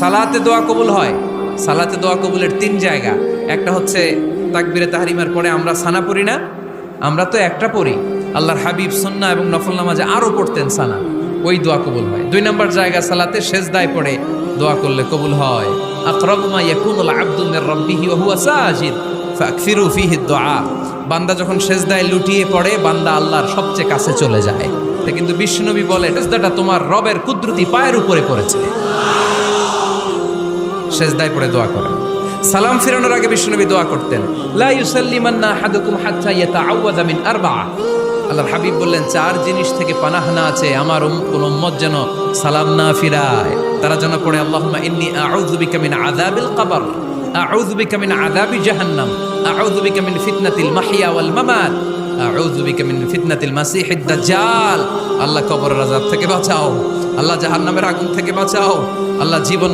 সালাতে দোয়া কবুল হয়। সালাতে দোয়া কবুলের 3 জায়গা। একটা হচ্ছে তাকবীরে তাহরিমার পরে আমরা সানা পড়ি না, আমরা তো একটা পড়ি। আল্লাহর হাবিব সুন্নাহ এবং নফল নামাজে আরো পড়তেন সানা, ওই দোয়া কবুল হয়। 2 নম্বর জায়গা সালাতে সেজদায় পড়ে দোয়া করলে কবুল হয়। আকরাবু মা ইয়াকুনুল আবদু মির রাব্বিহি ওয়া হুয়া সাজিদ ফাকসিরু ফিহি দুআ। বান্দা যখন সেজদায় লুটিয়ে পড়ে, বান্দা আল্লাহর সবচেয়ে কাছে চলে যায়। তা কিন্তু বিশ্বনবী বলে, সেজদাটা তোমার রবের কুদরতি পায়ের উপরে পড়েছে। সেজদায় পড়ে দোয়া করেন। সালাম ফিরানোর আগে বিশ্বনবী দোয়া করতেন, লা ইউসাল্লিমান্না আহাদুকুম হাত্তা ইয়াতাআওয়াযা মিন আরবাআ। আল্লাহর হাবিব বললেন, 4 জিনিস থেকে পানাহানা আছে আমার কোন উম্মত যেন সালাম না ফিরায়। তারা যেন পড়ে, আল্লাহুম্মা ইন্নী আউযু বিকা মিন আযাবিল কবর, আউযু বিকা মিন আযাবি জাহান্নাম, আউযু বিকা মিন ফিতনাতিল মাহইয়া ওয়াল মামাত, আউযু বিকা মিন ফিতনাতিল মাসিহিদ দাজ্জাল। আল্লাহ কবরের আযাব থেকে বাঁচাও, আল্লাহ জাহান্নামের আগুন থেকে বাঁচাও, আল্লাহ জীবন